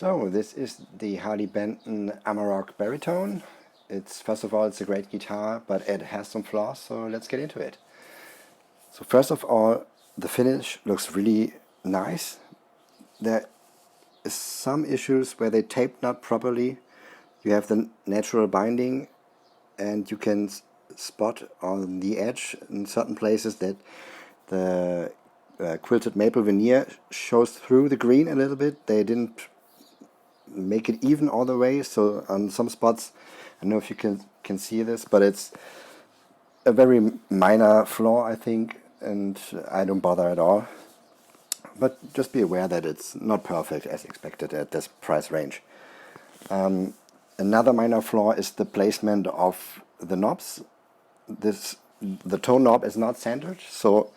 So this is the Harley Benton Amarok Baritone. First of all, it's a great guitar, but it has some flaws, so let's get into it. So first of all, the finish looks really nice. There is some issues where they taped not properly. You have the natural binding, and you can spot on the edge in certain places that the quilted maple veneer shows through the green a little bit. They didn't make it even all the way, so on some spots, I don't know if you can see this, but it's a very minor flaw, I think, and I don't bother at all. But just be aware that it's not perfect as expected at this price range. Another minor flaw is the placement of the knobs. The tone knob is not centered, so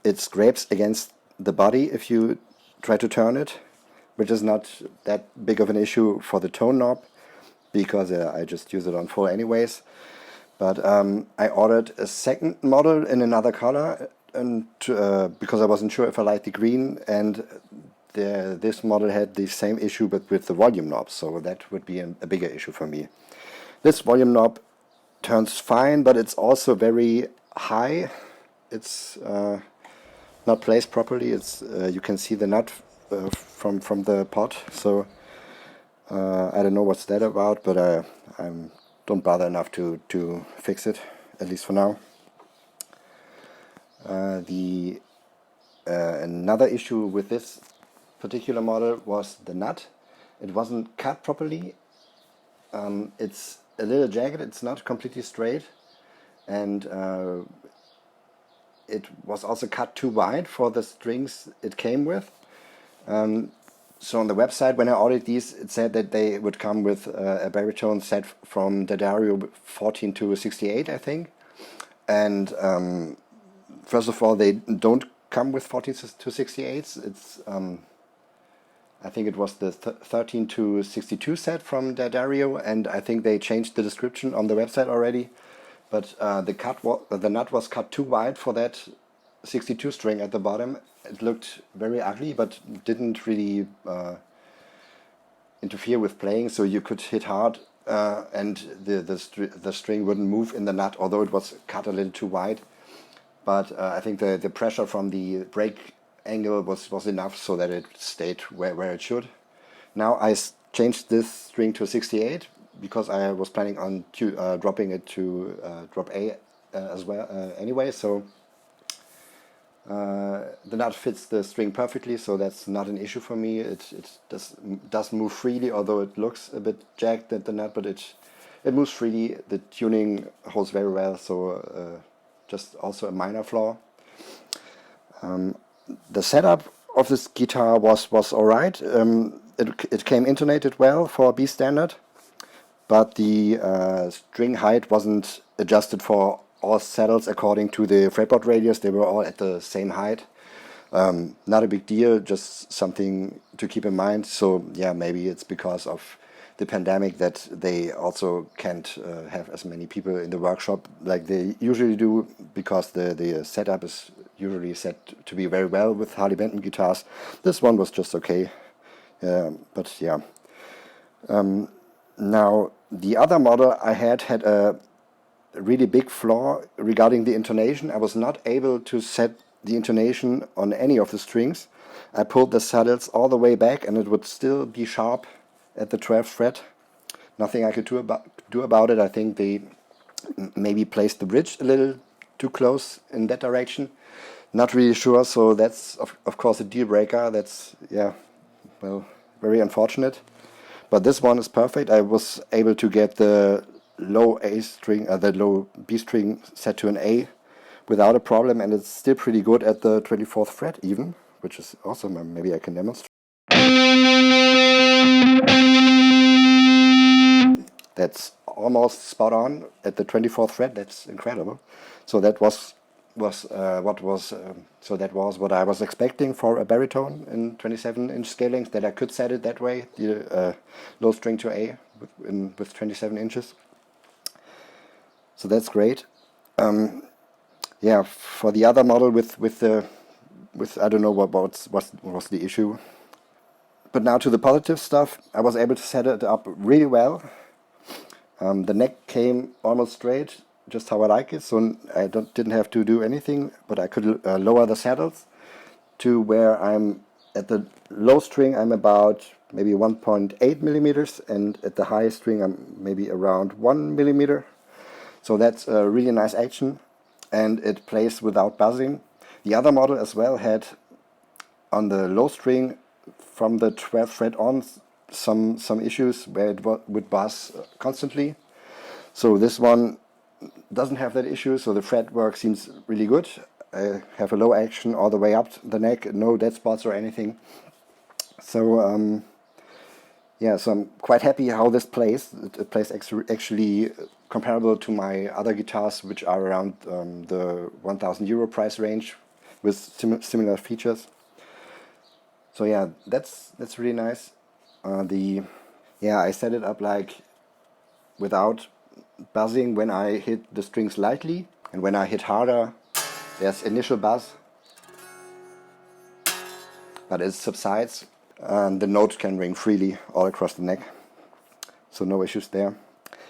it scrapes against the body if you try to turn it, which is not that big of an issue for the tone knob, because I just use it on full anyways. But I ordered a second model in another color, and because I wasn't sure if I liked the green, and this model had the same issue but with the volume knob, so that would be a bigger issue for me. This volume knob turns fine, but it's also very high. It's not placed properly. You can see the nut from the pot, so I don't know what's that about, but I don't bother enough to fix it, at least for now. Another issue with this particular model was the nut. It wasn't cut properly. It's a little jagged, it's not completely straight, and it was also cut too wide for the strings it came with. So on the website, when I ordered these, it said that they would come with a baritone set from Dario 14 to 68, I think. And first of all, they don't come with 14 to 68s. It's I think it was the 13 to 62 set from Dario, and I think they changed the description on the website already. But the nut was cut too wide for that 62 string at the bottom. It looked very ugly, but didn't really interfere with playing, so you could hit hard and the string wouldn't move in the nut, although it was cut a little too wide. But I think the pressure from the break angle was enough so that it stayed where it should. Now I changed this string to 68 because I was planning on dropping it to drop A as well anyway, so the nut fits the string perfectly, so that's not an issue for me. It does move freely, although it looks a bit jagged at the nut, but it moves freely. The tuning holds very well, so just also a minor flaw. The setup of this guitar was alright. It came intonated well for B standard, but the string height wasn't adjusted for all saddles according to the fretboard radius. They were all at the same height. Not a big deal, just something to keep in mind. So yeah, maybe it's because of the pandemic that they also can't have as many people in the workshop like they usually do, because the setup is usually set to be very well with Harley Benton guitars. This one was just okay, but yeah. Now the other model I had a really big flaw regarding the intonation. I was not able to set the intonation on any of the strings. I pulled the saddles all the way back and it would still be sharp at the 12th fret. Nothing I could do about it. I think they maybe placed the bridge a little too close in that direction. Not really sure, so that's of course a deal breaker. That's, yeah, well, very unfortunate. But this one is perfect. I was able to get the low A string, the low B string set to an A without a problem, and it's still pretty good at the 24th fret even, which is awesome. Maybe I can demonstrate. That's almost spot on at the 24th fret. That's incredible. So that was what I was expecting for a baritone in 27-inch scalings, that I could set it that way, the low string to A with 27 inches. So that's great. Yeah, for the other model with I don't know what was the issue. But now to the positive stuff. I was able to set it up really well. The neck came almost straight, just how I like it, so I didn't have to do anything, but I could lower the saddles to where I'm at the low string. I'm about maybe 1.8 millimeters, and at the high string I'm maybe around 1 millimeter. So that's a really nice action, and it plays without buzzing. The other model as well had on the low string from the 12th fret on some issues where it would buzz constantly. So this one doesn't have that issue, so the fretwork seems really good. I have a low action all the way up the neck, no dead spots or anything. So yeah, so I'm quite happy how this plays. It plays actually comparable to my other guitars, which are around the 1,000 euro price range with similar features. So yeah, that's really nice. I set it up like without buzzing when I hit the strings lightly, and when I hit harder there's initial buzz, but it subsides and the note can ring freely all across the neck, so no issues there.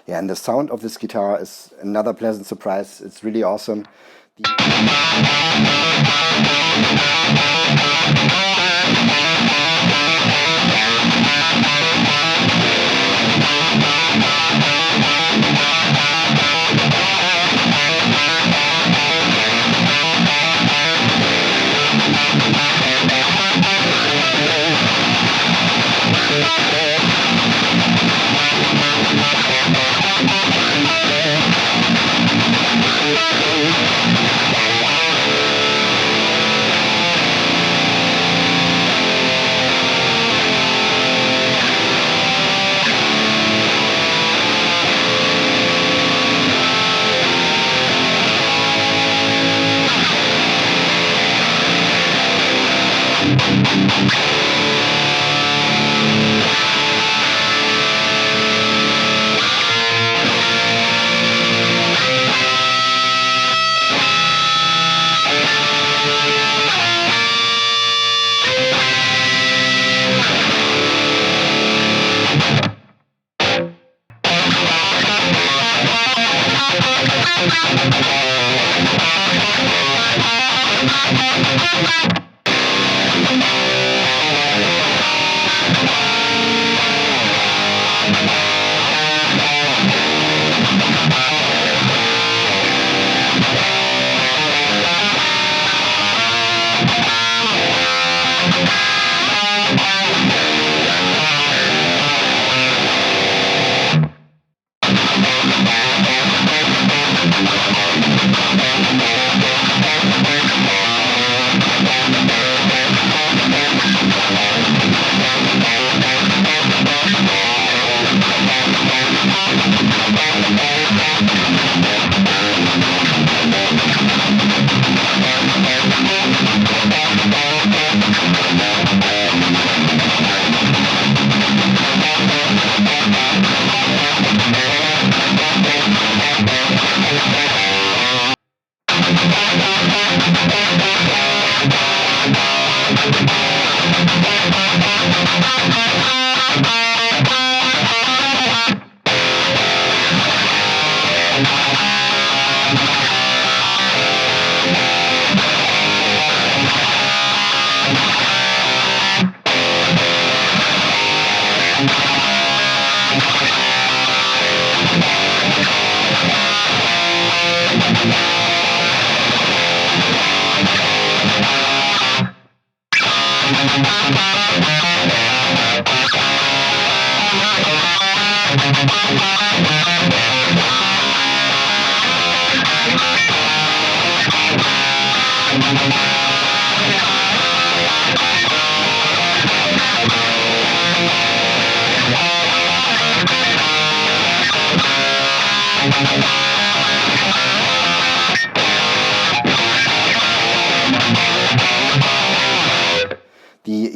Yeah, and the sound of this guitar is another pleasant surprise. It's really awesome.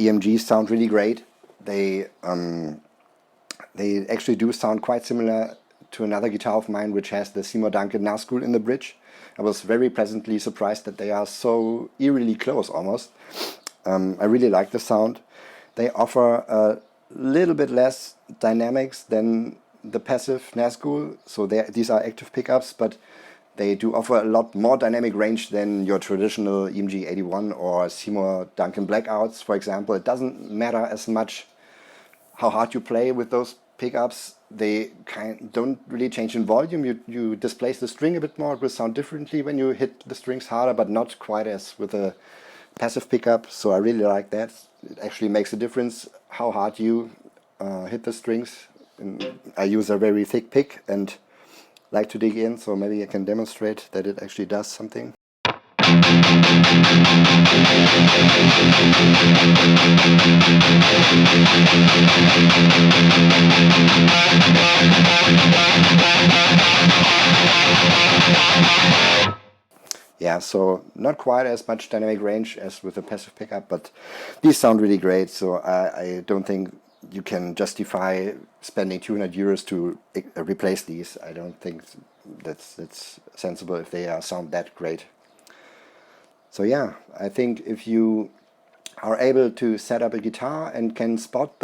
EMGs sound really great. They actually do sound quite similar to another guitar of mine, which has the Seymour Duncan Nazgul in the bridge. I was very pleasantly surprised that they are so eerily close almost. I really like the sound. They offer a little bit less dynamics than the passive Nazgul, so these are active pickups, but they do offer a lot more dynamic range than your traditional EMG 81 or Seymour Duncan Blackouts, for example. It doesn't matter as much how hard you play with those pickups. They don't really change in volume. You displace the string a bit more. It will sound differently when you hit the strings harder, but not quite as with a passive pickup. So I really like that. It actually makes a difference how hard you hit the strings. And I use a very thick pick and like to dig in, so maybe I can demonstrate that it actually does something. Yeah, so not quite as much dynamic range as with a passive pickup, but these sound really great, so I don't think you can justify spending 200 euros to replace these. I don't think that's sensible if they sound that great. So yeah, I think if you are able to set up a guitar and can spot